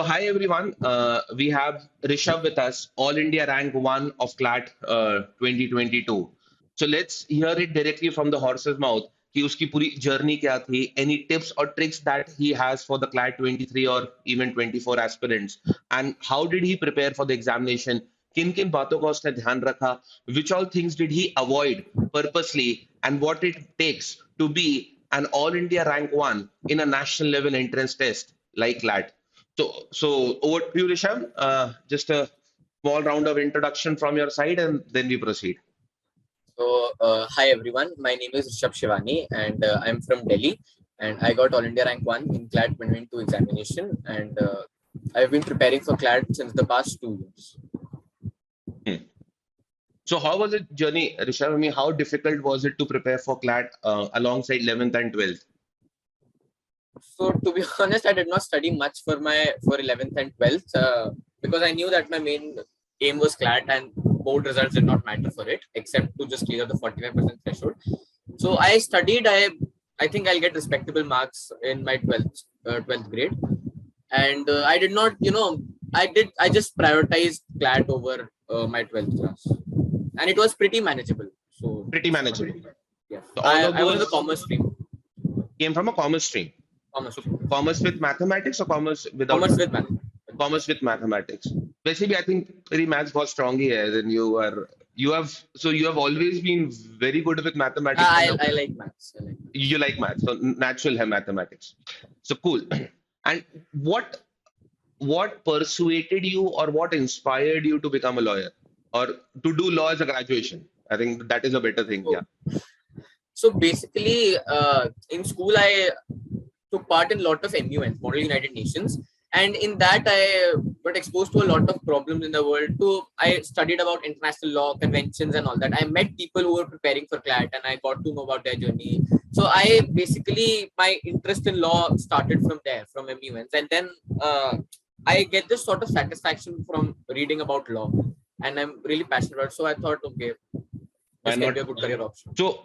Hi everyone. We have Rishabh with us, All India Rank 1 of CLAT 2022. So let's hear it directly from the horse's mouth कि उसकी पूरी journey क्या थी, any tips or tricks that he has for the CLAT 23 or even 24 aspirants, and how did he prepare for the examination? किन किन बातों का उसने ध्यान रखा? Which all things did he avoid purposely, and what it takes to be an All India Rank 1 in a national level entrance test like CLAT? So over to you, Rishabh. Just a small round of introduction from your side, and then we proceed. Hi everyone. My name is Rishabh Shivani, and I'm from Delhi. And I got All India Rank 1 in CLAT 2022 examination, and I've been preparing for CLAT since the past 2 years. So how was it journey, Rishabh? I mean, how difficult was it to prepare for CLAT alongside 11th and 12th? So to be honest, I did not study much for 11th and 12th because I knew that my main aim was CLAT and board results did not matter for it except to just clear the 45% threshold. So I studied. I think I'll get respectable marks in my 12th grade, and I did not. I just prioritized CLAT over my 12th class, and it was pretty manageable. So pretty manageable. Yeah. So I was a commerce stream. Came from a commerce stream. Commerce with mathematics or commerce without? Commerce with mathematics. Commerce with mathematics. Basically, I think very maths was strong here. Then you have always been very good with mathematics. I like maths. You like maths, so natural hai mathematics. So cool. And what persuaded you or what inspired you to become a lawyer or to do law as a graduation? I think that is a better thing. Yeah. So basically, in school, I took part in a lot of MUNs, Model United Nations. And in that, I got exposed to a lot of problems in the world. I studied about international law, conventions and all that. I met people who were preparing for CLAT and I got to know about their journey. So my interest in law started from there, from MUNs. And then I get this sort of satisfaction from reading about law. And I'm really passionate about it. So I thought, okay, this can be a good career option. So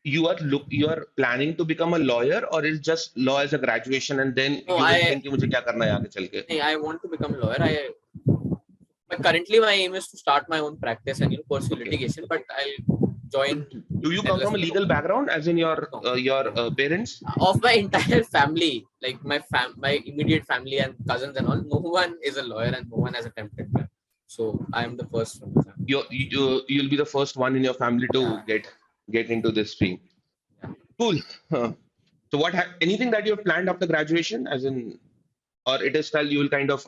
you are planning to become a lawyer, or is just law as a graduation and then you will think मुझे क्या करना है आगे चल के? I want to become a lawyer. But currently my aim is to start my own practice and pursue litigation. But I'll join. Do you come from a legal background, as in your parents? Of my entire family, like my immediate family and cousins and all, no one is a lawyer and no one has attempted that. So I am the first from the family. You'll be the first one in your family to get into this stream. Cool. So anything that you have planned after graduation, as in, or it is still you will kind of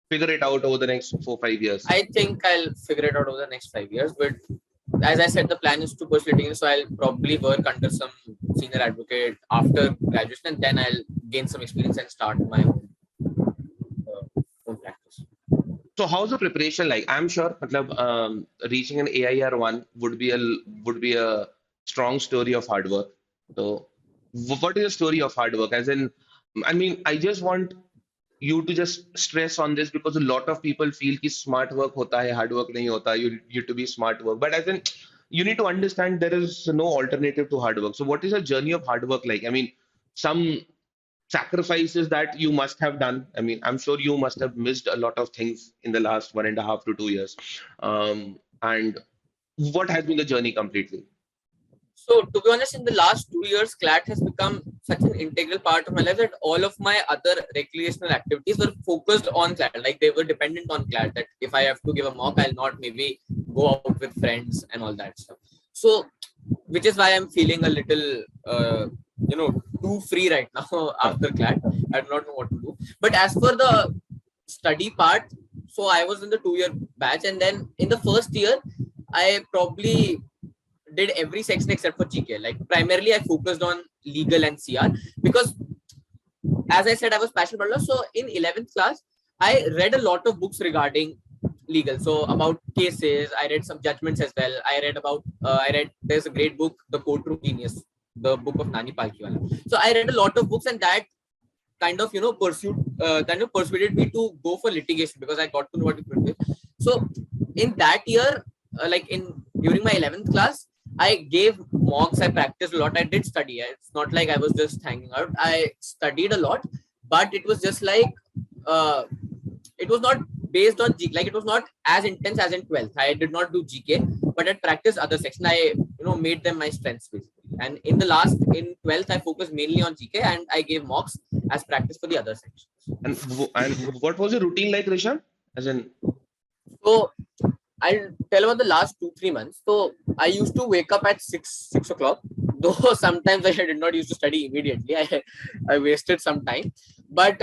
figure it out over the next 4-5 years? I think I'll figure it out over the next 5 years, but as I said, the plan is to pursue litigation, so I'll probably work under some senior advocate after graduation, and then I'll gain some experience and start my own practice. So how's the preparation like? I'm sure reaching an AIR 1 would be a strong story of hard work. So what is the story of hard work? As in, I mean, I just want you to just stress on this because a lot of people feel that smart work hota hai, hard work nahi hota. You need to be smart work. But as in, you need to understand there is no alternative to hard work. So what is the journey of hard work like? I mean, some sacrifices that you must have done. I mean, I'm sure you must have missed a lot of things in the last 1.5 to 2 years. And what has been the journey completely? So to be honest, in the last 2 years, CLAT has become such an integral part of my life that all of my other recreational activities were focused on CLAT. Like they were dependent on CLAT, that if I have to give a mock, I'll not maybe go out with friends and all that stuff. So, which is why I'm feeling a little, too free right now after CLAT. I do not know what to do. But as for the study part, so I was in the 2-year batch, and then in the first year, I probably did every section except for GK. Like primarily I focused on legal and CR because, as I said, I was passionate about law. So in 11th class, I read a lot of books regarding legal. So about cases, I read some judgments as well. There's a great book, The Courtroom Genius, the book of Nani Palkiwala. So I read a lot of books, and that kind of persuaded me to go for litigation because I got to know what it was. So in that year, during my 11th class, I gave mocks, I practiced a lot, I did study. It's not like I was just hanging out. I studied a lot, but it was just like it was not based on GK, like it was not as intense as in 12th. I did not do GK, but at practice other section, I made them my strengths basically. And in 12th, I focused mainly on GK and I gave mocks as practice for the other sections. And what was your routine like, Rishabh? As in, so I'll tell about the last 2-3 months. So I used to wake up at 6 o'clock, though sometimes I did not used to study immediately. I wasted some time, but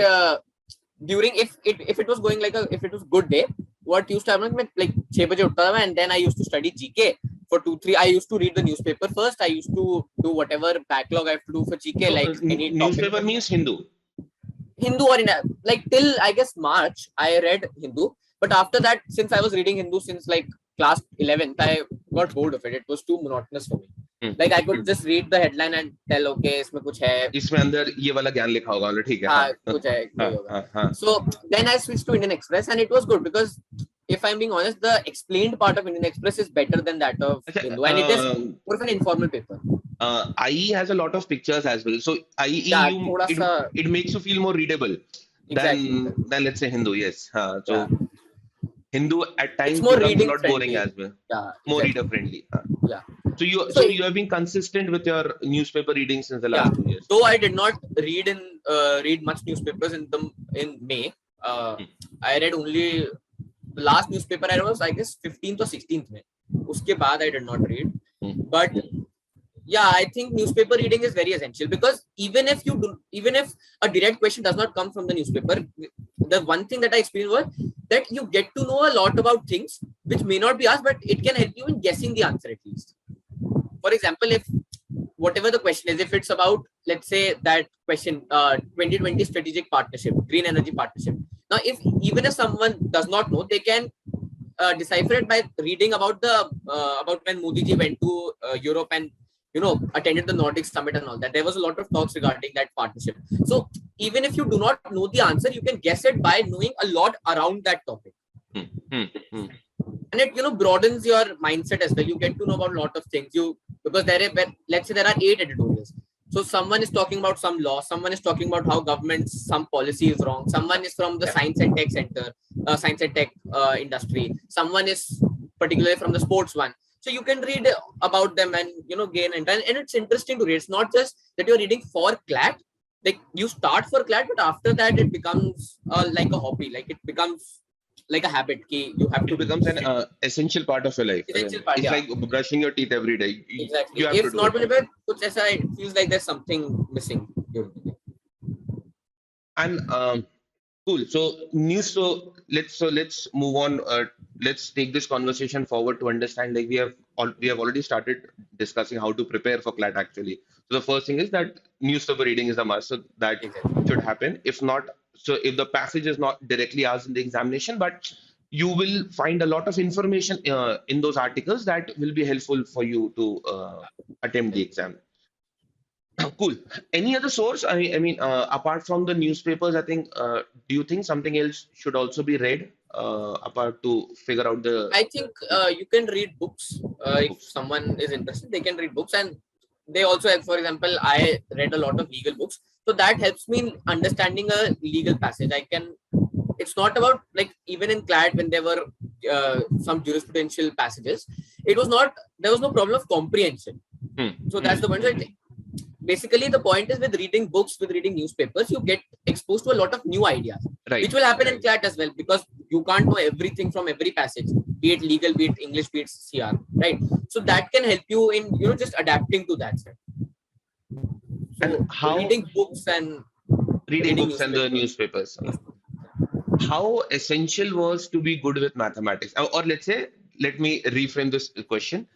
during if it was going like if it was good day, what used to happen like 6 baje uthta tha, and then I used to study GK for 2-3. I used to read the newspaper first. I used to do whatever backlog I have to do for GK, so, like any newspaper topic. means Hindu. Hindu or like till I guess March, I read Hindu. But after that, since I was reading Hindu since like class 11th, I got bored of it. It was too monotonous for me. Like I could just read the headline and tell, okay, इसमें कुछ है. इसमें अंदर ये वाला ज्ञान लिखा होगा, ठीक है. हाँ, कुछ है, कोई होगा. So then I switched to Indian Express, and it was good because if I'm being honest, the explained part of Indian Express is better than that of Hindu, and it is more of an informal paper. IE has a lot of pictures as well, so IE it makes you feel more readable than let's say Hindu. Yes, so Hindu at times becomes a lot boring as well. More reader friendly. So you have been consistent with your newspaper reading since the last 2 years. Though I did not read much newspapers in May. I read only the last newspaper I read was I guess 15th or 16th May. Uske baad I did not read. But yeah, I think newspaper reading is very essential because even if a direct question does not come from the newspaper, the one thing that I experienced was that you get to know a lot about things which may not be asked, but it can help you in guessing the answer at least. For example, if whatever the question is, if it's about, let's say that question, 2020 strategic partnership, green energy partnership. Now, even if someone does not know, they can decipher it by reading about when Modi ji went to Europe and attended the Nordic summit and all that. There was a lot of talks regarding that partnership. So even if you do not know the answer, you can guess it by knowing a lot around that topic. And it broadens your mindset as well. You get to know about a lot of things. Because let's say there are 8 editorials. So someone is talking about some law, someone is talking about how some policy is wrong, someone is from the science and tech center, science and tech industry, someone is particularly from the sports one. So you can read about them and gain intel. And it's interesting to read. It's not just that you're reading for CLAT. Like you start for CLAT, but after that it becomes like a hobby. Like it becomes like a habit. You have to. It becomes an essential part of your life. Essential part, it's like brushing your teeth every day. Exactly. You have if to not, it feels like there's something missing. And cool. So let's move on. Let's take this conversation forward to understand. Like we have already started discussing how to prepare for CLAT actually. So the first thing is that newspaper reading is a must. So that should happen. If not, so if the passage is not directly asked in the examination, but you will find a lot of information in those articles that will be helpful for you to attempt the exam. Cool. Any other source? I mean, apart from the newspapers, I think. Do you think something else should also be read apart to figure out the? I think you can read books. If someone is interested, they can read books, and they also have. For example, I read a lot of legal books, so that helps me in understanding a legal passage. It's not about like even in CLAT when there were some jurisprudential passages, there was no problem of comprehension. So that's the point. Basically, the point is with reading books, with reading newspapers, you get exposed to a lot of new ideas, which will happen in CLAT as well, because you can't know everything from every passage, be it legal, be it English, be it CR, right? So that can help you in just adapting to that. So and how reading books and the newspapers. How essential was to be good with mathematics, or let's say, let me reframe this question.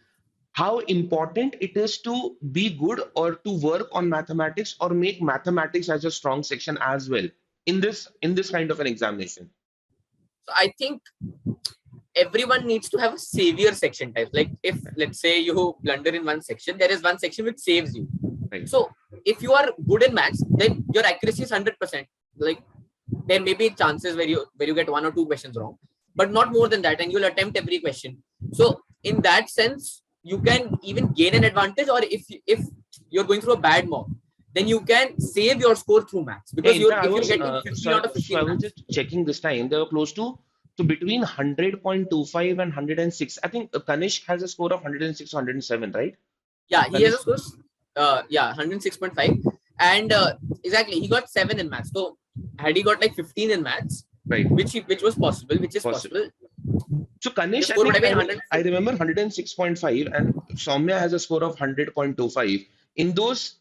How important it is to be good or to work on mathematics or make mathematics as a strong section as well in this kind of an examination? So I think everyone needs to have a savior section type. Like if let's say you blunder in one section, there is one section which saves you. Right. So if you are good in maths, then your accuracy is 100%. Like there may be chances where you get 1 or 2 questions wrong, but not more than that, and you'll attempt every question. So in that sense, you can even gain an advantage, or if you're going through a bad mock, then you can save your score through maths, because Yeah, in fact, if you're getting 15 out of so I 15 was maths. just checking this time. They were close to between 100.25 and 106. I think Kanish has a score of 106, 107, right? Yeah, he has a Kanish, score, 106.5, and exactly, he got 7 in maths. So had he got like 15 in maths, right? which was possible, which is Possible. possible, So the Kanish, score would have been I 100. remember 106.5, and Soumya has a score of 100.25. In those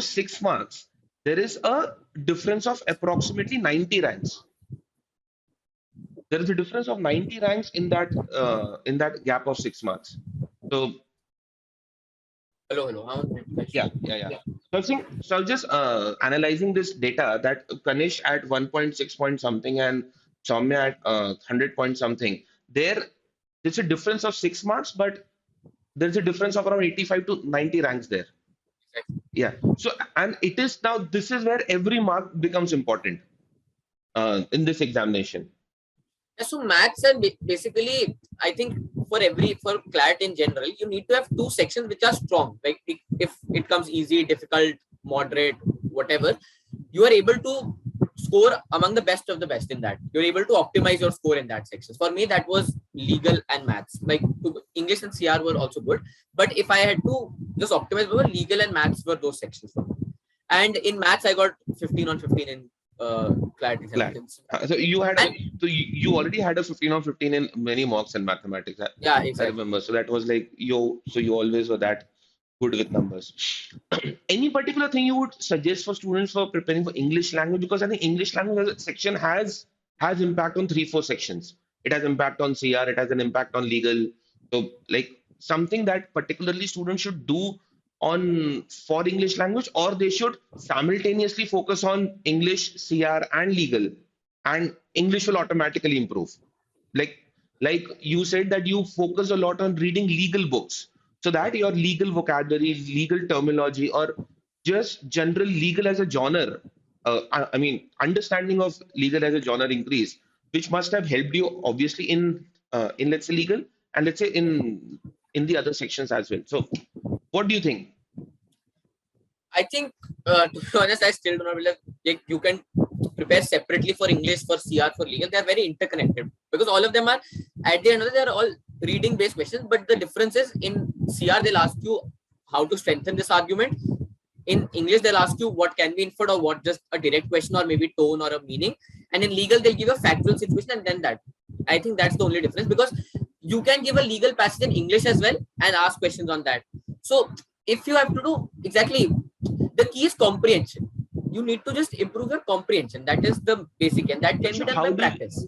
6 marks, there is a difference of approximately 90 ranks. There is a difference of 90 ranks in that gap of 6 marks. So Hello. yeah. So I was just analyzing this data that Kanish at 1.6 point something and Soumya at 100 point something. There's a difference of 6 marks, but there's a difference of around 85 to 90 ranks there. Yeah. So, and it is now, this is where every mark becomes important in this examination. Yeah, so maths and basically, I think for CLAT in general, you need to have two sections which are strong. Like if it comes easy, difficult, moderate, whatever, you are able to score among the best of the best in that. You're able to optimize your score in that section. For me, that was legal and maths. Like English and CR were also good, but if I had to just optimize, legal and maths were those sections for me. And in maths, I got 15 on 15 in CLAT Glad. examinations. So you had And you already had a 15 on 15 in many mocks in mathematics. yeah, I exactly. remember. So that was like you always were that good with numbers. Any particular thing you would suggest for students for preparing for English language? Because I think English language as a section has impact on 3, 4 sections. It has impact on CR, it has an impact on legal. So like something that particularly students should do on for English language, or they should simultaneously focus on English, CR, and legal, and English will automatically improve. Like like you said that you focus a lot on reading legal books, so that your legal vocabulary, legal terminology, or just general legal as a genre, I mean understanding of legal as a genre increase, which must have helped you obviously in let's say legal, and let's say in the other sections as well. So what do you think? I think, to be honest, I still do not believe like you can prepare separately for English, for CR, for legal. They are very interconnected, because all of them are, at the end of the day, they are all reading based questions. But the difference is, in CR, they'll ask you how to strengthen this argument. In English, they'll ask you what can be inferred, or what just a direct question, or maybe tone or a meaning. And in legal, they'll give a factual situation, and then that. I think that's the only difference, because you can give a legal passage in English as well and ask questions on that. So if you have to do exactly, the key is comprehension. You need to just improve your comprehension. That is the basic, and that can be So done by practice.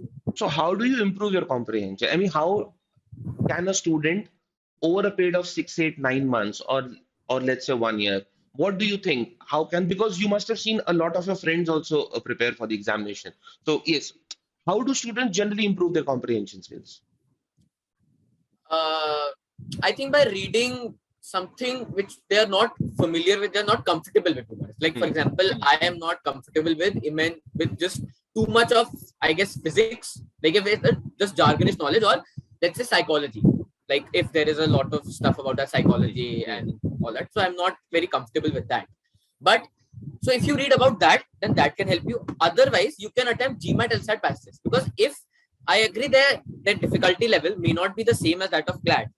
how do you improve your comprehension? I mean, how can a student over a period of 6, 8, 9 months, or let's say 1 year, what do you think? How can, because you must have seen a lot of your friends also prepare for the examination. So yes, how do students generally improve their comprehension skills? uh, I think by reading something which they are not familiar with, they're not comfortable with too much. Like for Hmm. example, I am not comfortable with just too much of, I guess, physics. Like if it's just jargonish knowledge, or let's say psychology. Like if there is a lot of stuff about that Hmm. psychology Hmm. and all that, so I'm not very comfortable with that. But so if you read about that, then that can help you. Otherwise, you can attempt GMAT LSAT passages, because if I agree that their difficulty level may not be the same as that of CLAT,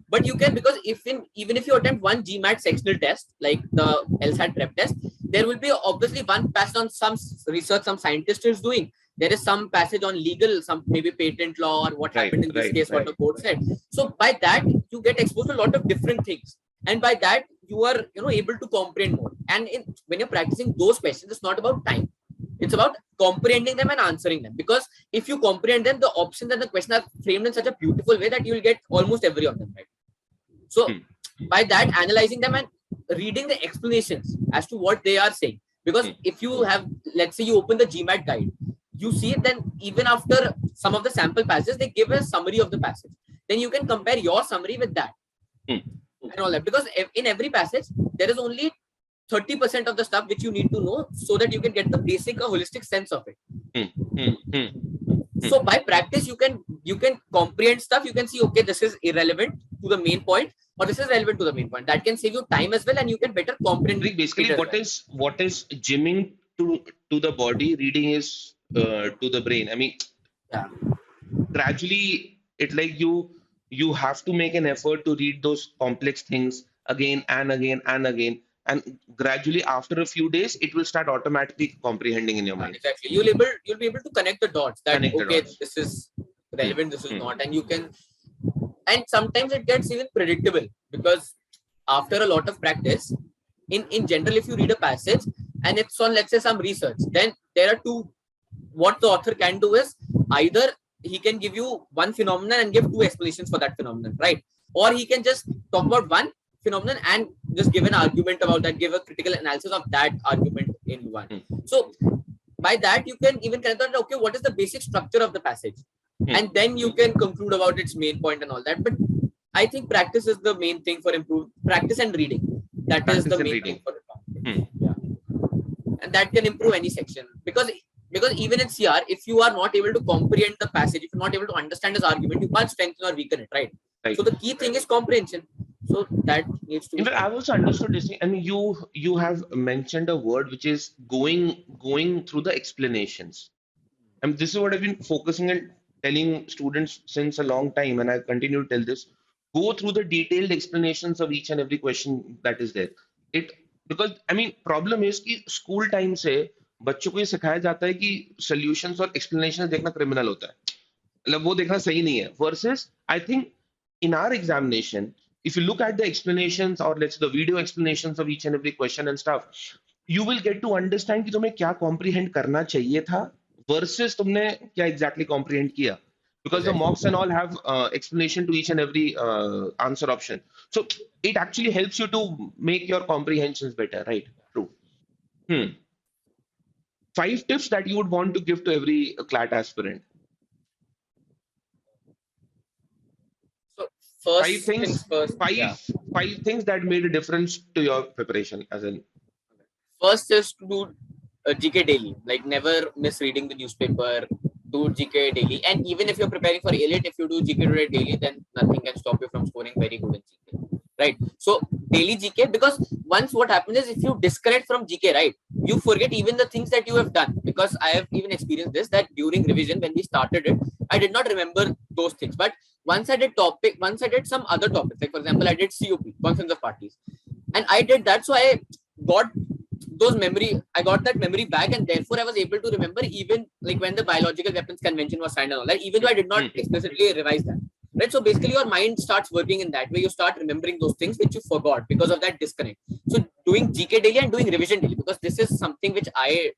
but you can, because even if you attempt one GMAT sectional test like the LSAT prep test, there will be obviously one passage on some research some scientist is doing. There is some passage on legal, some maybe patent law, or what Right, happened in this right, case, what right. the court said. So by that, you get exposed to a lot of different things, and by that you are able to comprehend more. And when you're practicing those questions, it's not about time, it's about comprehending them and answering them, because if you comprehend them, the options and the questions are framed in such a beautiful way that you will get almost every of them right. So Hmm. by that, analyzing them and reading the explanations as to what they are saying. Because Hmm. if you have, let's say you open the GMAT guide, you see then even after some of the sample passages, they give a summary of the passage. Then you can compare your summary with that Hmm. and all that. Because in every passage, there is only 30% of the stuff which you need to know so that you can get the basic or holistic sense of it. So by practice, you can comprehend stuff. You can see, okay, this is irrelevant to the main point, or this is relevant to the main point. That can save you time as well, and you can better comprehend. Basically, what is gymming to the body, reading is to the brain. I mean, Yeah. gradually, it like you have to make an effort to read those complex things again and again and again, and gradually after a few days, it will start automatically comprehending in your mind. Exactly. You'll be able to connect the dots. That Connect the okay, dots. this is relevant, this is not, and you can. And sometimes it gets even predictable because after a lot of practice, in general, if you read a passage and it's on, let's say, some research, then there are two. What the author can do is either he can give you one phenomenon and give two explanations for that phenomenon, right? Or he can just talk about one phenomenon and just give an argument about that, give a critical analysis of that argument in one. So by that, you can even connect out, okay, what is the basic structure of the passage? And then you can conclude about its main point and all that. But I think practice is the main thing for improved practice and reading. That is the main thing for it. Yeah. And that can improve any section because even in CR, if you are not able to comprehend the passage, if you're not able to understand his argument, you can't strengthen or weaken it, right? So the key thing is comprehension. So that needs to be. In fact, I've also understood this thing. I mean, you have mentioned a word which is going through the explanations. I mean, this is what I've been focusing and telling students since a long time, and I continue to tell this. Go through the detailed explanations of each and every question that is there. It because I mean, problem is कि school time से बच्चों को ये सिखाया जाता है कि solutions और explanations देखना criminal होता है. मतलब वो देखना सही नहीं है. Versus, I think in our examination, if you look at the explanations or let's say the video explanations of each and every question and stuff, you will get to understand कि तुम्हें क्या comprehend करना चाहिए था versus तुमने क्या exactly comprehend किया. Because the mocks and all have explanation to each and every answer option. So it actually helps you to make your comprehensions better, right? True. 5 tips that you would want to give to every CLAT aspirant. So first Five things, first. five things that made a difference to your preparation, as in. First is to do GK daily, like never miss reading the newspaper, do GK daily. And even if you're preparing for ALET, if you do GK today daily, then nothing can stop you from scoring very good in GK, right? So daily GK, because once what happens is if you disconnect from GK, right, you forget even the things that you have done. Because I have even experienced this, that during revision, when we started it, I did not remember those things. But once I did some other topics, like for example, I did COP, Conference of Parties, and I did that. So I got that memory back, and therefore I was able to remember even like when the Biological Weapons Convention was signed and all that, even though I did not explicitly revise that. Right. So basically your mind starts working in that way. You start remembering those things which you forgot because of that disconnect. So doing GK daily and doing revision daily, because this is something which I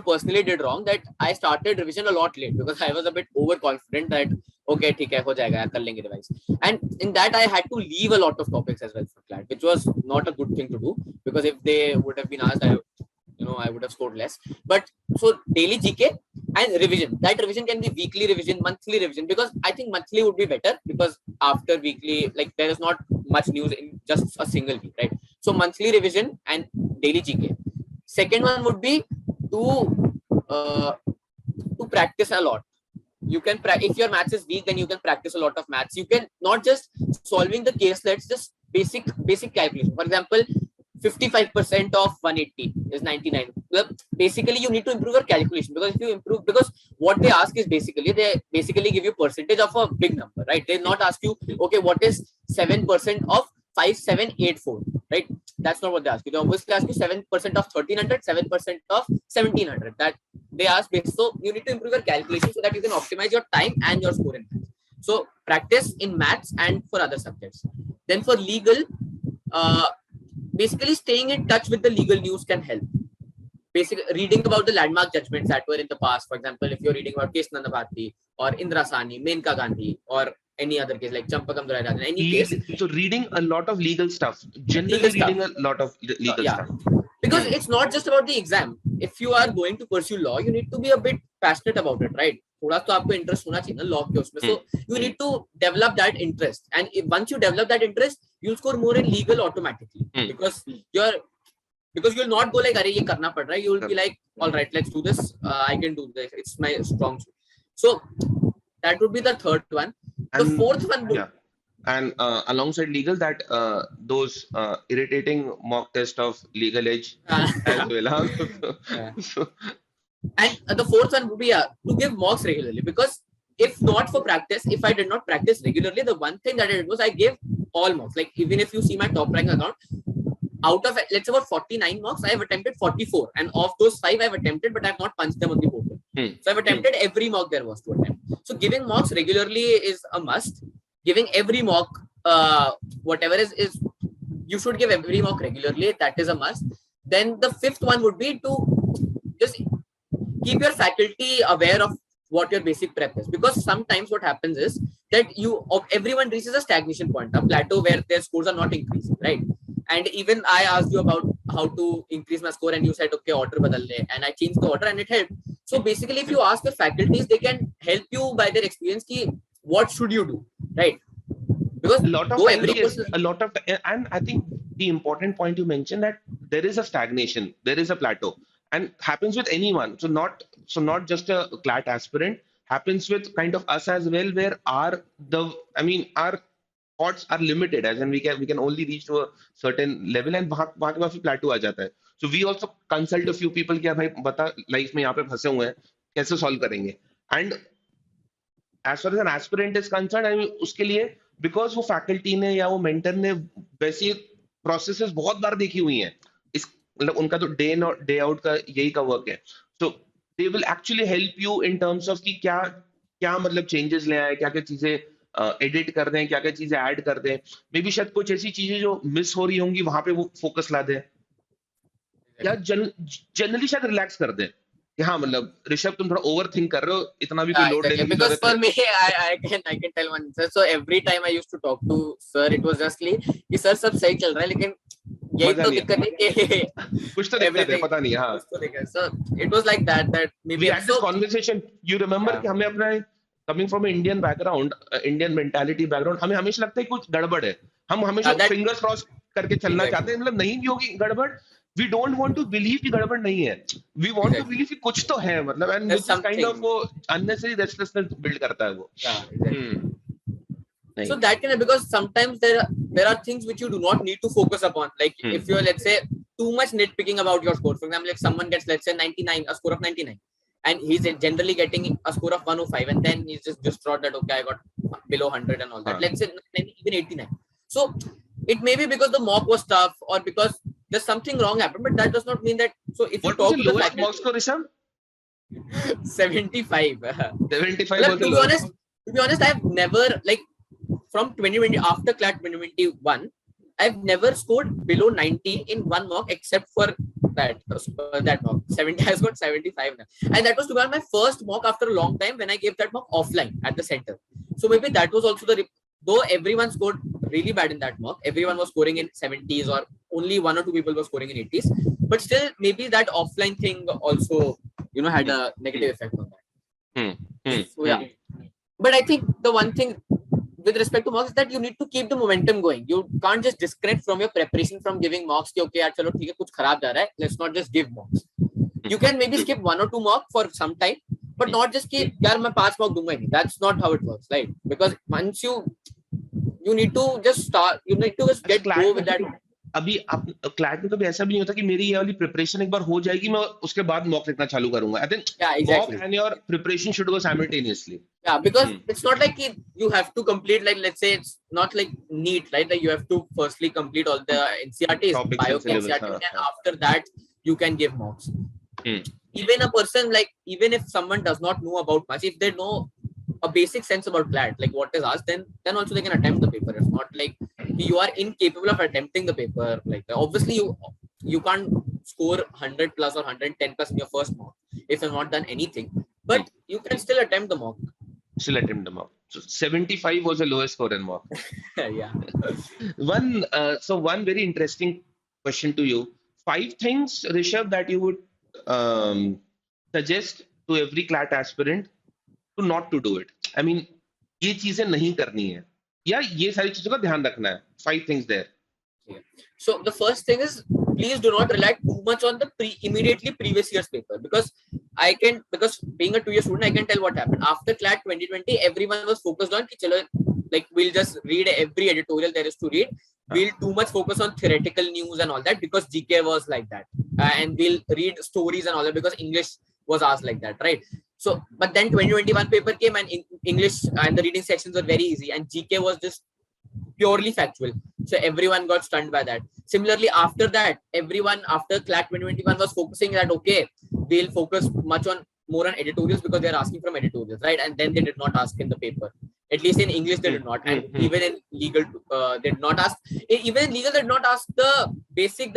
personally did wrong, that I started revision a lot late because I was a bit overconfident that okay, ठीक है, हो जाएगा, कर लेंगे revise. And in that I had to leave a lot of topics as well for CLAT, which was not a good thing to do, because if they would have been asked, I would have scored less. But so daily GK and revision. That revision can be weekly revision, monthly revision, because I think monthly would be better, because after weekly, like there is not much news in just a single week, right? So monthly revision and daily GK. Second one would be to practice a lot. You can if your maths is weak, then you can practice a lot of maths. You can not just solving the caselets, just basic calculation. For example, 55% of 180 is 99. Well, basically, you need to improve your calculation, because if you improve, because what they ask is they give you percentage of a big number, right? They not ask you, okay, what is 7% of 5784, right? That's not what they ask you. They obviously ask you 7% of 1300, 7% of 1700. That they ask based. So you need to improve your calculation so that you can optimize your time and your score in maths. So practice in maths and for other subjects. Then for legal, basically staying in touch with the legal news can help. Basically reading about the landmark judgments that were in the past. For example, if you're reading about case Nandabhati or Indira Sani, Menka Gandhi, or any other case like Champakam Durai Rajan, any case. So reading a lot of legal stuff. Generally reading a lot of legal stuff. Because it's not just about the exam. If you are going to pursue law, you need to be a bit passionate about it, right? थोड़ा तो आपको interest होना चाहिए ना law के उसमें. So you need to develop that interest, and once you develop that interest, you'll score more in legal automatically, because because you'll not go like अरे ये करना पड़ रहा है, you'll be like all right, let's do this, I can do this, it's my strong suit. So that would be the third one. The fourth one would, and alongside legal, that those irritating mock test of LegalEdge as well. So, and the fourth one would be to give mocks regularly, because if not for practice, if I did not practice regularly, the one thing that I did was I gave all mocks. Like even if you see my top rank account, out of let's say about 49 mocks, I have attempted 44, and of those 5 I've attempted, but I've not punched them on the portal. So I've attempted every mock there was to attempt. So giving mocks regularly is a must. Giving every mock, whatever is you should give every mock regularly. That is a must. Then the fifth one would be to just keep your faculty aware of what your basic prep is, because sometimes what happens is that everyone reaches a stagnation point, a plateau where their scores are not increasing, right? And even I asked you about how to increase my score, and you said okay, order badal le, and I changed the order and it helped. So basically, if you ask the faculties, they can help you by their experience ki what should you do, right? Because a lot of time, yes, a lot of, and I think the important point you mentioned, that there is a stagnation, there is a plateau, and happens with anyone. So not just a CLAT aspirant, happens with kind of us as well, where our thoughts are limited, as in we can only reach to a certain level, and वहाँ के बाद फिर plateau आ जाता है. So we also consult a few people कि भाई बता life में यहाँ पे फंसे हुए हैं, कैसे सॉल्व करेंगे. And as far as an aspirant is concerned, I mean, उसके लिए बिकॉज वो फैकल्टी ने या वो मेंटर ने वैसी प्रोसेसेस बहुत बार देखी हुई हैं, इस मतलब उनका तो डे इन और डे आउट का यही का वर्क है. So they will actually help you in terms of कि क्या क्या मतलब चेंजेस ले आए, क्या क्या चीजें एडिट कर दें, क्या क्या चीजें ऐड कर दें. मे बी शायद कुछ ऐसी चीजें जो मिस हो रही होंगी वहां पे वो फोकस ला दें, या जनरली शायद रिलैक्स कर दें कि हाँ मतलब ऋषभ तुम थोड़ा ओवर थिंक कर रहे हो, इतना भी कोई लोड लेने की because जरूरत for है. me I can tell one sir. So every time I used to talk to sir, it was just कि सर सब सही चल रहा है, लेकिन यही तो दिक्कत है कि कुछ तो दिक्कत है, पता नहीं. हाँ, so it was like that maybe we had this conversation, you remember कि हमें अपना coming from an Indian background, Indian mentality background, हमें हमेशा लगता है कुछ गड़बड़ है, हम हमेशा फिंगर्स क्रॉस करके चलना चाहते हैं, मतलब नहीं भी होगी गड़बड़. We don't want to believe कि गड़बड़ नहीं है, we want to believe कि कुछ तो है, मतलब, and which is kind of वो unnecessary restlessness build करता है वो. So that can, because sometimes there are things which you do not need to focus upon, like if you're let's say too much nitpicking about your score. For example, if someone gets let's say 99, a score of 99, and he's generally getting a score of 105, and then he's just distraught that okay, I got below 100 and all that. Let's say even 89. So it may be because the mock was tough, or because there's something wrong happened, but that does not mean that. So if what you talk was the lowest mock score, Rishabh? 75. 75 was the lowest. To be honest, I've never, like, from 2020, after CLAT 2021, I've never scored below 90 in one mock except for that mock. 70, I scored 75 now. And that was to be my first mock after a long time when I gave that mock offline at the center. So maybe that was also though everyone scored really bad in that mock, everyone was scoring in 70s, or only 1 or 2 people were scoring in 80s. But still, maybe that offline thing also, had a negative effect on that. So yeah. But I think the one thing with respect to mocks is that you need to keep the momentum going. You can't just disconnect from your preparation from giving mocks. Okay, yaar, chalo, theek hai, kuch kharab ja raha hai. Let's not just give mocks. You can maybe skip 1 or 2 mock for some time, but not just keep, yaar, main 5 mock dunga nahi. That's not how it works, right? Because once you need to just start, you need to just go with that. अभी आप CLAT में कभी ऐसा भी नहीं होता कि मेरी ये वाली प्रिपरेशन एक बार हो जाएगी, मैं उसके बाद मॉक लिखना चालू करूंगा. I think mock and your preparation should go simultaneously. Yeah, because it's not like you have to complete, like, let's say it's not like neat, right? Like you have to firstly complete all the NCRTs, bio NCRT, and after that you can give mocks. Even a person, like, even if someone does not know about much, if they know a basic sense about CLAT, like what is asked, then also they can attempt the paper. It's not like you are incapable of attempting the paper. Like obviously you can't score 100 plus or 110 plus in your first mock if you've not done anything, but you can still attempt the mock. So 75 was the lowest score in mock. Yeah. One very interesting question to you. 5 things, Rishabh, that you would suggest to every CLAT aspirant to not to do it. I mean, ये चीजें नहीं करनी है, या ये सारी चीजों का ध्यान रखना है. 5 things there. So the first thing is please do not rely too much on the immediately previous year's paper, because because being a 2-year student, I can tell what happened after CLAT 2020. Everyone was focused on ki chalo, like we'll just read every editorial there is to read. We'll too much focus on theoretical news and all that because GK was like that, and we'll read stories and all that because English was asked like that, right? So, but then 2021 paper came and English and the reading sections were very easy, and GK was just purely factual. So everyone got stunned by that. Similarly, after that, everyone after CLAT 2021 was focusing that okay, we'll focus much on more on editorials because they're asking from editorials, right? And then they did not ask in the paper. At least in English, they did not, and even in legal, they did not ask. Even in legal, they did not ask the basic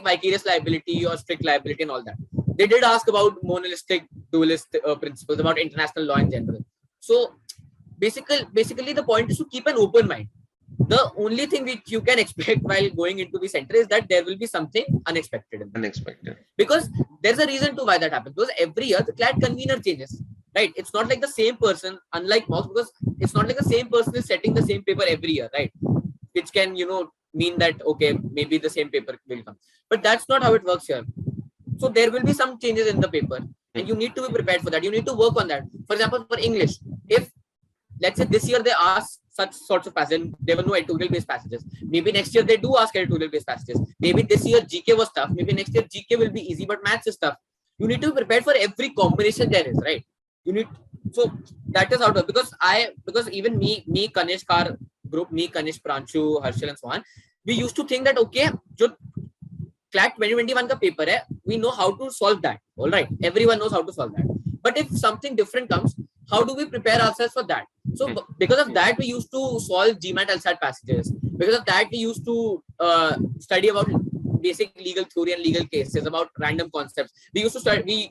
vicarious liability or strict liability and all that. They did ask about monolistic, dualist principles, about international law in general. So basically, the point is to keep an open mind. The only thing which you can expect while going into the center is that there will be something unexpected. Unexpected. Because there's a reason to why that happens. Because every year the CLAT convener changes, right? It's not like the same person, unlike mocks, because it's not like the same person is setting the same paper every year, right? Which can, mean that, okay, maybe the same paper will come. But that's not how it works here. So there will be some changes in the paper and you need to be prepared for that. You need to work on that. For example, for English, if let's say this year they ask such sorts of passages, there were no editorial based passages. Maybe next year they do ask editorial based passages. Maybe this year GK was tough. Maybe next year GK will be easy, but maths is tough. You need to be prepared for every combination there is, right? So that is out of, because even me, Kanish, our group, me, Kanish, Pranchu, Harshal and so on, we used to think that okay, jo CLAT 2021 ka paper hai, we know how to solve that. All right, everyone knows how to solve that. But if something different comes, how do we prepare ourselves for that? So because of that, we used to solve GMAT LSAT passages. Because of that, we used to study about basic legal theory and legal cases, about random concepts. We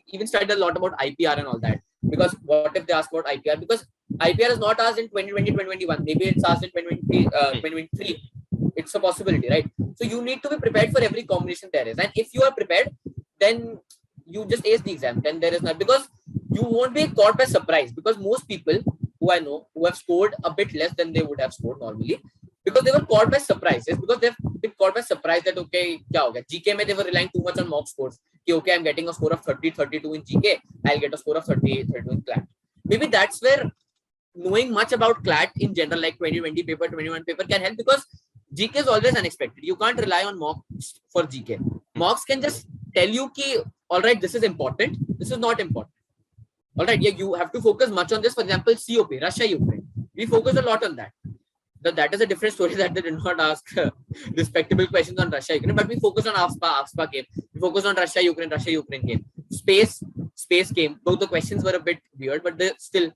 even studied a lot about IPR and all that. Because what if they ask about IPR? Because IPR is not asked in 2020, 2021. Maybe it's asked in 2023. It's a possibility, right? So you need to be prepared for every combination there is. And if you are prepared, then you just ace the exam. Then there is not, because you won't be caught by surprise. Because most people who I know who have scored a bit less than they would have scored normally, because they were caught by surprise. It's because they've been caught by surprise that okay, kya ho gaya? GK mein they were relying too much on mock scores. Okay, I'm getting a score of 30, 32 in GK. I'll get a score of 30, 32 in CLAT. Maybe that's where knowing much about CLAT in general, like 2020 paper, 21 paper, can help, because GK is always unexpected. You can't rely on mocks for GK. Mocks can just tell you ki, all right, this is important, this is not important. All right, yeah, you have to focus much on this. For example, COP, Russia, Ukraine. We focused a lot on that. That is a different story, that they did not ask respectable questions on Russia, Ukraine, but we focused on AFSPA game. We focused on Russia, Ukraine game. Space game. Though the questions were a bit weird, but they still.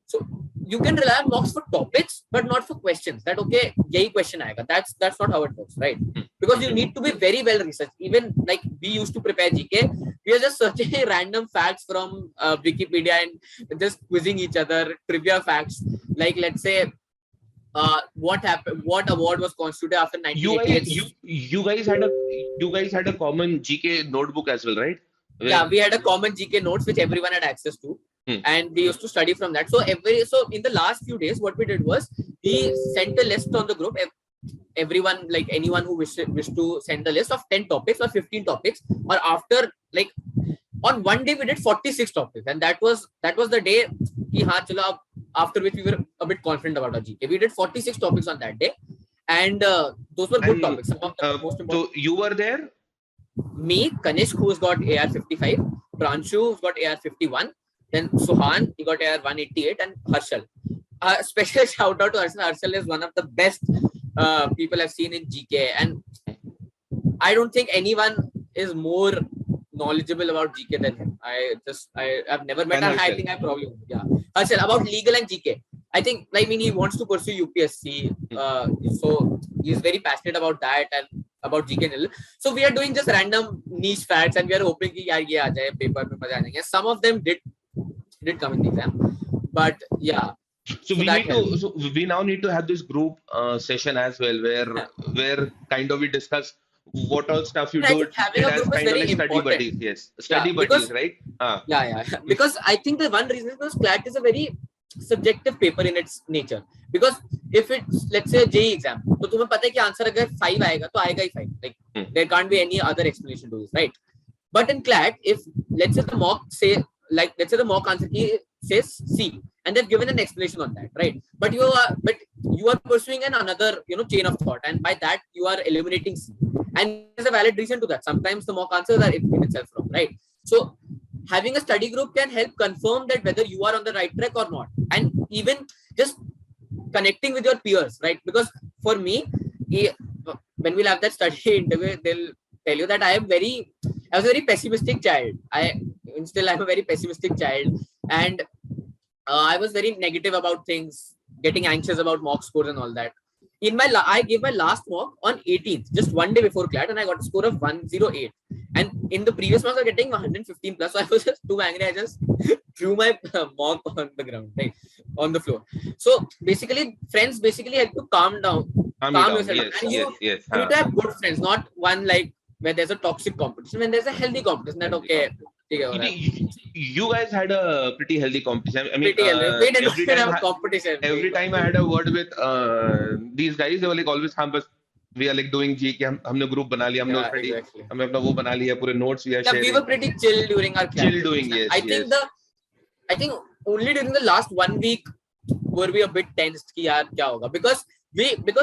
So you can rely on mocks for topics, but not for questions. That okay, yahi question aayega. That's not how it works, right? Because you need to be very well researched. Even like we used to prepare GK, we are just searching random facts from Wikipedia and just quizzing each other, trivia facts. Like let's say, what happened? What award was constituted after 1988? You guys had a common GK notebook as well, right? Yeah, we had a common GK notes which everyone had access to. And we used to study from that. So in the last few days, what we did was we sent a list on the group. Everyone, like anyone who wished to send a list of 10 topics or 15 topics, or after like on one day we did 46 topics, and that was the day ki, haan, chalo, after which we were a bit confident about our GK. We did 46 topics on that day, and those were good topics. Some of the most important. So you were there? Me, Kanishk, who's got AR 55, Pranshu, who's got AR 51. Then Suhan, he got AR 188, and Harshal. Special shout out to Harshal. Harshal is one of the best people I've seen in GK, and I don't think anyone is more knowledgeable about GK than him. I've never met him. I think I probably would. Yeah. Harshal, about legal and GK. I think, I mean, he wants to pursue UPSC. So he's very passionate about that and about GK and LL. So we are doing just random niche facts, and we are hoping कि यार ये आ जाए paper में मजा आ जाएंगे. Some of them did come in the exam, but yeah. So we now need to have this group session as well, where kind of we discuss what all stuff you do as kind of like study buddies. Yes, study buddies, right? Yeah. Because I think the one reason is because CLAT is a very subjective paper in its nature, because if it's, let's say, JEE exam, तो तुम्हें पता है कि answer अगर 5 आएगा तो आएगा ही 5, like there can't be any other explanation to this, right? But in CLAT, if let's say the mock say, like let's say the mock answer key says C, and they've given an explanation on that, right? But you are pursuing another chain of thought, and by that you are eliminating C, and there's a valid reason to that. Sometimes the mock answers are in itself wrong, right? So having a study group can help confirm that whether you are on the right track or not, and even just connecting with your peers, right? Because for me, when we'll have that study interview, they'll tell you that I was a very pessimistic child. I'm a very pessimistic child, and I was very negative about things, getting anxious about mock scores and all that. I gave my last mock on 18th, just one day before CLAT, and I got a score of 108. And in the previous mocks, I was getting 115 plus, so I was just too angry. I just threw my mock on the ground, like on the floor. So basically, friends basically help to calm yourself. Yes, and you yes. need to have good friends, not one like where there's a toxic competition. When there's a healthy competition, that okay. You guys had a pretty healthy competition. I mean, We didn't even have a competition. every time I had a word with these guys, they were like always, we are like doing G, हमने group बना लिया, हमने already, हमने अपना वो बना लिया, पूरे notes we are sharing. We were pretty chill during our class. Chill doing, yes. I think only during the last 1 week were we a bit tensed कि यार क्या होगा, because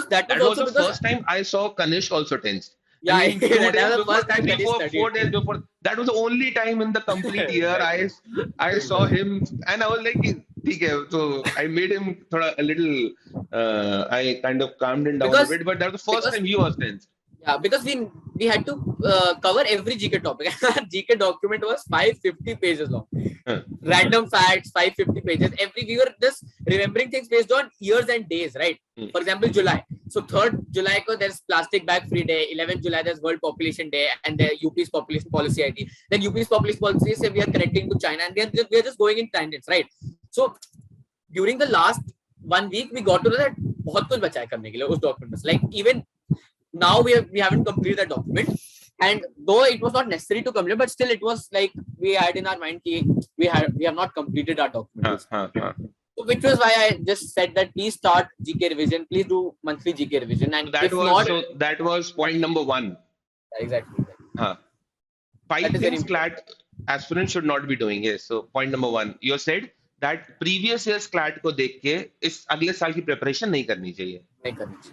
that was the first time I saw Kanish also tensed. Yeah, I mean, 2 days before, first time 4 days before. That was the only time in the complete year I saw him, and I was like, okay. So I made him a little. I kind of calmed him down a bit, but that was the first time he was tense. Yeah, because we had to cover every GK topic. GK document was 550 pages long. Random facts, 550 pages. We were just remembering things based on years and days, right? For example, July. So 3rd July, there's Plastic Bag Free Day. 11th July, there's World Population Day, and the UP's Population Policy ID. Then UP's Population Policy say we are connecting to China, and we are just going in tangents, right? So during the last 1 week, we got to know that बहुत कुछ बचा है करने के लिए उस document. Like even now we haven't completed that document, and though it was not necessary to complete, but still it was like we had in our mind we have not completed our document. So which was why I just said that please start GK revision, please do monthly GK revision, and that was point number 1. Exactly. 5 things CLAT aspirants should not be doing. Yes, so point number 1, you said that previous year's CLAT को देख के इस अगले साल की preparation नहीं करनी चाहिए.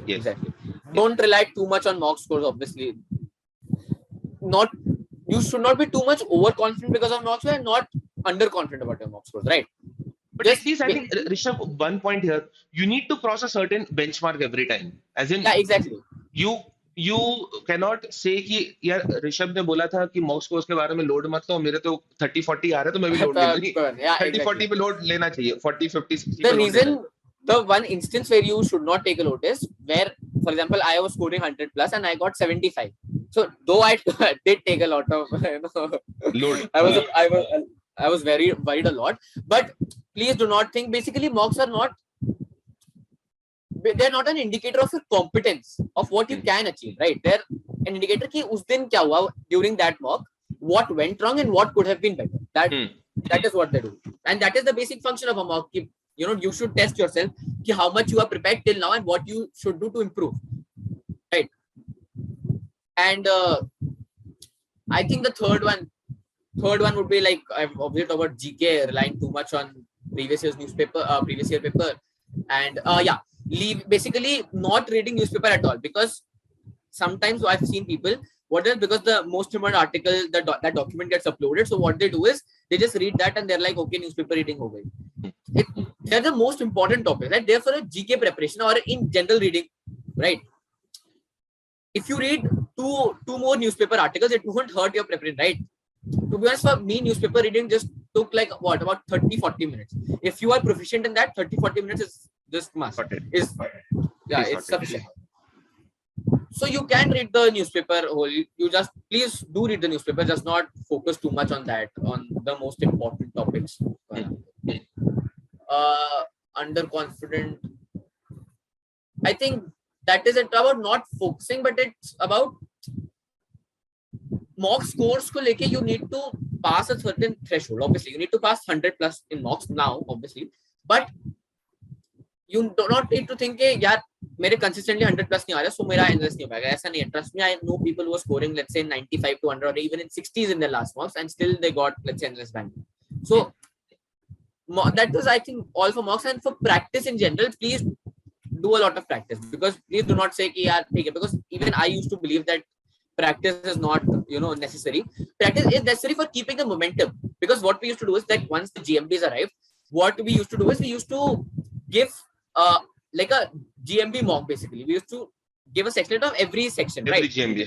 Yes. Exactly. Don't rely too much on mock scores. Obviously, you should not be too much overconfident because of mock scores, and not underconfident about your mock scores, right? But at least I think, Rishabh, one point here, you need to cross a certain benchmark every time. As in, yeah, exactly. You cannot say कि यार ऋषभ ने बोला था कि mock scores के बारे में load मत लो, मेरे तो 30-40 आ रहे तो मैं भी लोड ले लूंगी. 30-40 पे लोड लेना चाहिए, 40-50. The one instance where you should not take a load is where, for example, I was scoring 100 plus and I got 75. So though I did take a lot of load, I was very worried a lot. But please do not think. Basically, mocks are not. They're not an indicator of your competence of what you can achieve, right? They're an indicator कि उस दिन क्या हुआ during that mock, what went wrong and what could have been better. That is what they do, and that is the basic function of a mock. You should test yourself how much you are prepared till now and what you should do to improve, right? And I think the third one would be like I've observed about GK relying too much on previous year paper, and basically not reading newspaper at all, because sometimes I've seen people because the most important article that document gets uploaded, so what they do is they just read that and they're like, okay, newspaper reading ho gayi. They're the most important topic, right? They're for a GK preparation or in general reading, right? If you read two more newspaper articles, it won't hurt your preparation, right? To be honest, for me, newspaper reading just took like about 30-40 minutes. If you are proficient in that, 30-40 minutes is just must. It's sufficient. So you can read the newspaper whole. You just please do read the newspaper. Just not focus too much on that, on the most important topics. Underconfident. I think that is it about not focusing, but it's about mock scores ko leke you need to pass a certain threshold. Obviously, you need to pass 100 plus in mocks now, obviously. but you do not need to think कि यार मेरे consistently 100 plus नहीं आ रहा, so मेरा NLS नहीं हो पाएगा. ऐसा नहीं है. Trust me, I know people who are scoring, let's say 95 to 100 or even in 60s in their last mocks, and still they got, let's say, NLS bank. So that was, I think, all for mocks. And for practice in general, please do a lot of practice, because please do not say कि यार ठीक है, because even I used to believe that practice is not necessary. Practice is necessary for keeping the momentum, because what we used to do is that once the GMBs arrived, what we used to do is we used to give like a GMB mock. Basically, we used to give a section of every section, Every right? GMB.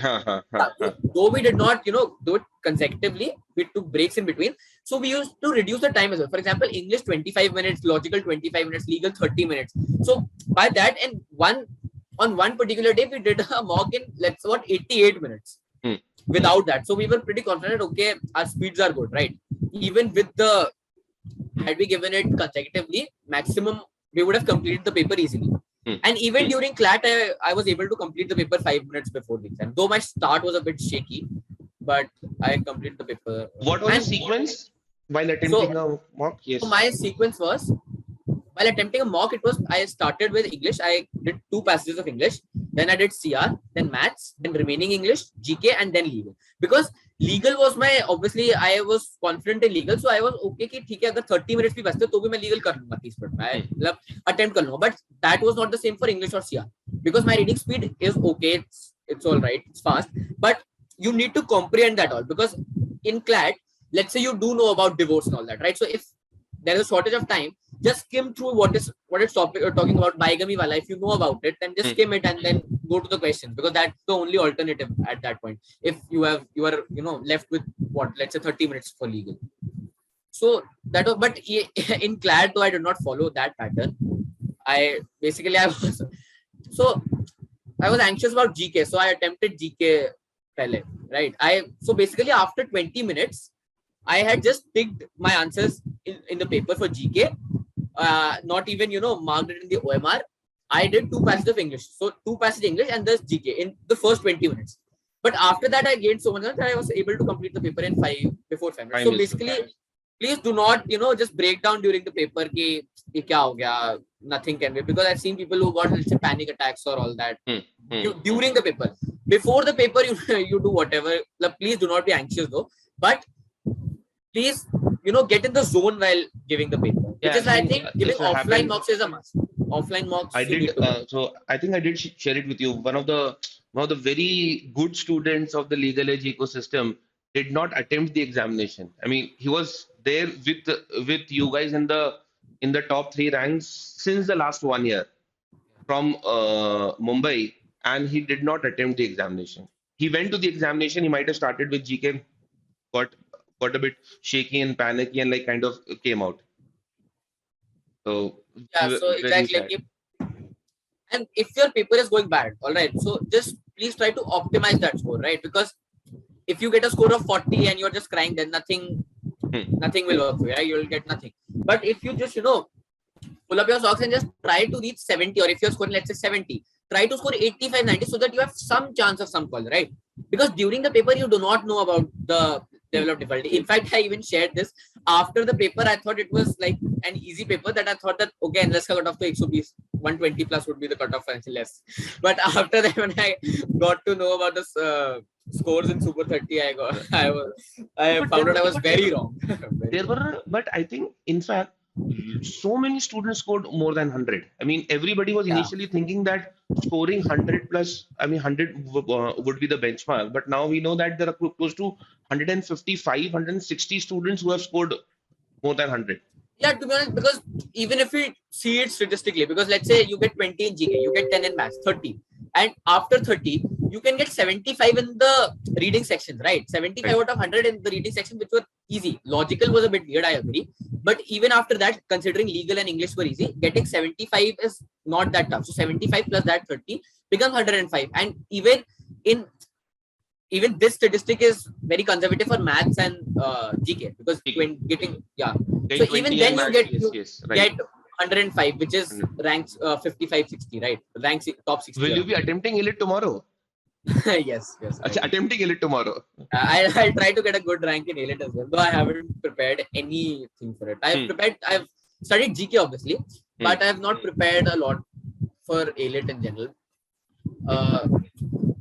Though we did not do it consecutively, we took breaks in between, so we used to reduce the time as well. For example, English 25 minutes, logical 25 minutes, legal 30 minutes. So by that, and on one particular day we did a mock in, let's say, what, 88 minutes without that. So we were pretty confident, okay, our speeds are good, right? Even with the, had we given it consecutively, maximum we would have completed the paper easily. And even during CLAT, I was able to complete the paper 5 minutes before the exam, though my start was a bit shaky, but I completed the paper. What was the sequence while attempting a mock? Yes. So my sequence was, while attempting a mock, it was, I started with English. I did 2 passages of English. Then I did CR, then maths, then remaining English, GK, and then legal. Because legal was my, obviously, I was confident in legal. So I was okay कि ठीक है, अगर 30 minutes भी बचते तो भी मैं legal कर लूँगा 30 minutes में. मतलब attempt कर लूँगा. But that was not the same for English or CR. Because my reading speed is okay. It's all right. It's fast. But you need to comprehend that all. Because in CLAT, let's say you do know about divorce and all that, right? So if there is a shortage of time, just skim through what it's talking about, bigamy wala. If you know about it, then just skim it and then go to the question, because that's the only alternative at that point. If you are left with what, let's say 30 minutes for legal. So that was, but in CLAT, though, I did not follow that pattern. I was anxious about GK, so I attempted GK pehle, right? So basically after 20 minutes, I had just picked my answers in the paper for GK, not even marked it in the OMR. I did 2 passages of English, so 2 passages English and this GK in the first 20 minutes. But after that, I gained so much that I was able to complete the paper in before 5 minutes. So basically, please do not just break down during the paper कि ये क्या हो गया, nothing can be, because I've seen people who got, let's say, panic attacks or all that during the paper. Before the paper, you do whatever. Please do not be anxious though, but please get in the zone while giving the paper. Which is, I think, giving offline mocks is a must. Offline mocks. I did. So I think I did share it with you. One of the very good students of the LegalEdge ecosystem did not attempt the examination. I mean, he was there with you guys in the top 3 ranks since the last 1 year from Mumbai, and he did not attempt the examination. He went to the examination. He might have started with GK, got a bit shaky and panicky, and like kind of came out. So yeah, so exactly. And if your paper is going bad, all right, so just please try to optimize that score, right? Because if you get a score of 40 and you're just crying, then nothing will work for you, right? You'll get nothing. But if you just pull up your socks and just try to reach 70, or if you're scoring, let's say, 70, try to score 85, 90, so that you have some chance of some call, right? Because during the paper, you do not know about the level of difficulty. In fact, I even shared this after the paper. I thought it was like an easy paper, that I thought that, okay, unless I got off to 120 plus would be the cutoff and less. But after that, when I got to know about the scores in Super 30, I found out I was very wrong. But I think, in fact, so many students scored more than 100. I mean, everybody was initially thinking that scoring 100 plus, 100 would be the benchmark. But now we know that there are close to 155, 160 students who have scored more than 100. Yeah, to be honest, because even if we see it statistically, because let's say you get 20 in GK, you get 10 in maths, 30. And after 30, you can get 75 in the reading section, right? 75 out of 100 in the reading section, which were easy. Logical was a bit weird, I agree. But even after that, considering legal and English were easy, getting 75 is not that tough. So 75 plus that 30 becomes 105. And even this statistic is very conservative for maths and GK, because when getting, so even then you get 105, which is ranks 55, 60, right? Ranks top 60. Will you be attempting ELIT tomorrow? Yes. Attempting ELIT tomorrow. I'll try to get a good rank in ELIT as well, though I haven't prepared anything for it. I've studied GK obviously, but I have not prepared a lot for ALET in general.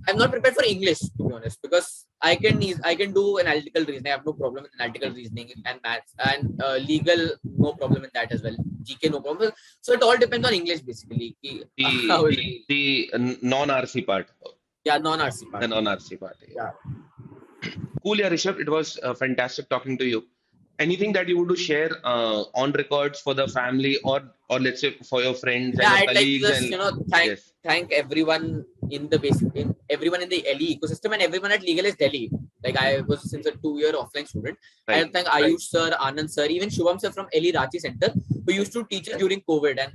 I'm not prepared for English, to be honest, because I can do analytical reasoning. I have no problem with analytical reasoning and maths, and legal, no problem in that as well. GK, no problem. So it all depends on English basically. How is it? The non-RC part. Yeah, non-RC part. The non-RC part. Yeah. Cool, yeah, Rishabh. It was fantastic talking to you. Anything that you would to share on records for the family, or let's say for your friends and Yeah, your I'd like to colleagues, just and yes, thank everyone in the everyone in the LE ecosystem and everyone at LegalEdge Delhi. Like I was since a 2-year offline student. I right. thank Ayush sir, Anand sir, even Shubham sir from LE Rachi Center, who used to teach us during COVID, and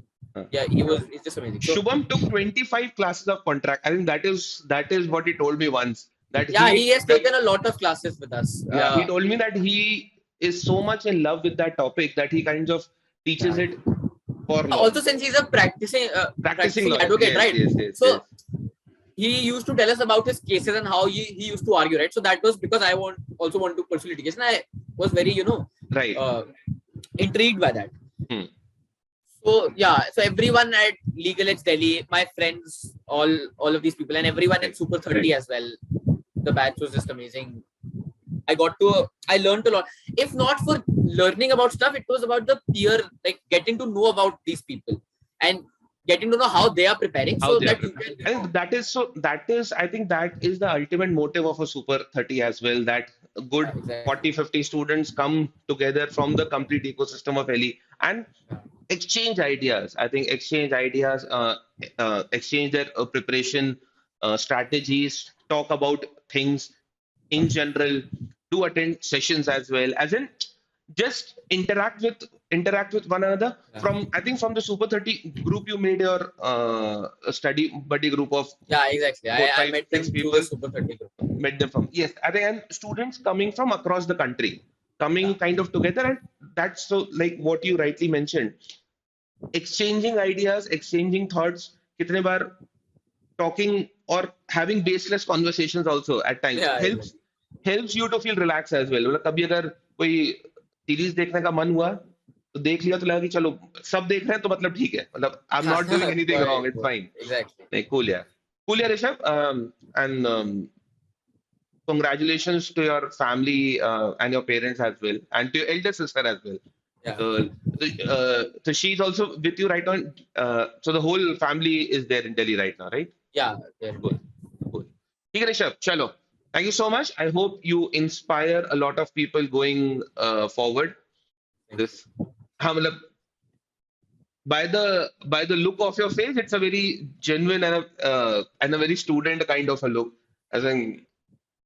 yeah, it's just amazing. So, Shubham took 25 classes of contract. I think that is what he told me once. That yeah, he has taken a lot of classes with us. Yeah, he told me that he is so much in love with that topic that he kind of teaches it for long. Also, since he's a practicing advocate, yes, right? Yes, so he used to tell us about his cases and how he used to argue, right? So that was because I also want to pursue litigation. I was very, right. Intrigued by that. So yeah, so everyone at LegalEdge Delhi, my friends, all of these people, and everyone at Super 30 as well. The batch was just amazing. I learned a lot. If not for learning about stuff, it was about the peer, like getting to know about these people and getting to know how they are preparing. I think that is I think that is the ultimate motive of a Super 30 as well. That good 40-50 students come together from the complete ecosystem of LE and exchange ideas. I think exchange ideas, exchange their preparation strategies, talk about things in general, do attend sessions as well, as in just interact with one another. I think from the Super 30 group, you made your study buddy group of exactly. I met them through the Super 30 group. Met them from I think, and students coming from across the country, coming kind of together, and that's so like what you rightly mentioned, exchanging ideas, exchanging thoughts. Kitne baar talking or having baseless conversations also at times helps you to feel relaxed as well. मतलब कभी अगर कोई series देखने का मन हुआ तो देख लिया तो लगा कि चलो सब देख रहे हैं तो मतलब ठीक है, मतलब I'm not doing anything wrong, it's fine. Exactly. Cool, yeah, Rishabh, and congratulations to your family and your parents as well, and to your elder sister as well. So she's also with you right now. So the whole family is there in Delhi right now, right? Yeah. Cool. ठीक है ऋषभ, चलो. Thank you so much. I hope you inspire a lot of people going forward. By the look of your face, it's a very genuine and a very student kind of a look. As in,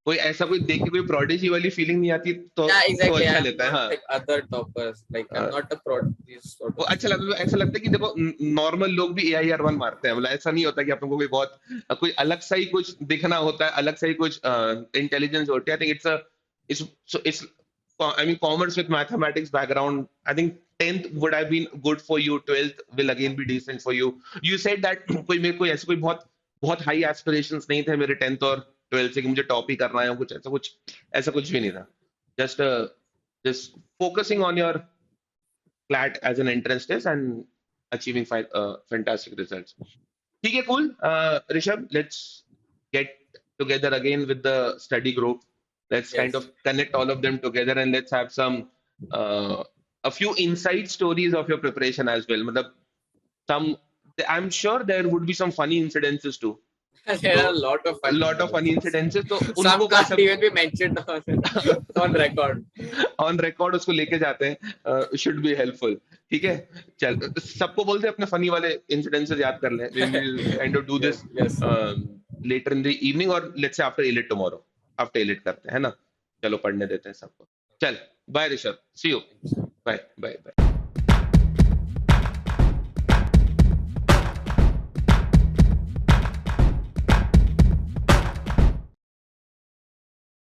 कोई ऐसा कोई देख के कोई prodigy वाली feeling नहीं आती तो अच्छा लगता है. हाँ. Like other toppers, like I'm not a prodigy. वो अच्छा लगता है, ऐसा लगता है कि देखो नॉर्मल लोग भी AIR1 मारते हैं, मतलब ऐसा नहीं होता कि अपन को कोई अलग सा ही कुछ दिखना होता है, अलग सा ही कुछ इंटेलिजेंस होती है. I think it's I mean commerce with mathematics background. I think 10th would have been good for you. 12th will again be decent for you. You said that मेरे को ऐसे कोई बहुत high aspirations नहीं थे मेरे 10th और 12th से कि मुझे टॉप ही करना है, ऐसा कुछ भी नहीं था. Just focusing on your CLAT as an entrance test and achieving fantastic results. ठीक है, cool. Rishabh, let's get together again with the study group. Let's kind of connect all of them together and let's have a few inside stories of your preparation as well. I'm sure there would be some funny incidences too. There are a lot of funny incidences. तो some can't even be mentioned on record. On record उसको लेके जाते हैं. Should be helpful. ठीक है, चल सबको बोलते हैं अपने funny वाले incidences याद कर लें. We will kind of do this later in the evening or let's say after ALET tomorrow. After ALET करते हैं, है ना? चलो पढ़ने देते हैं सबको. चल, bye Rishabh. See you. Bye.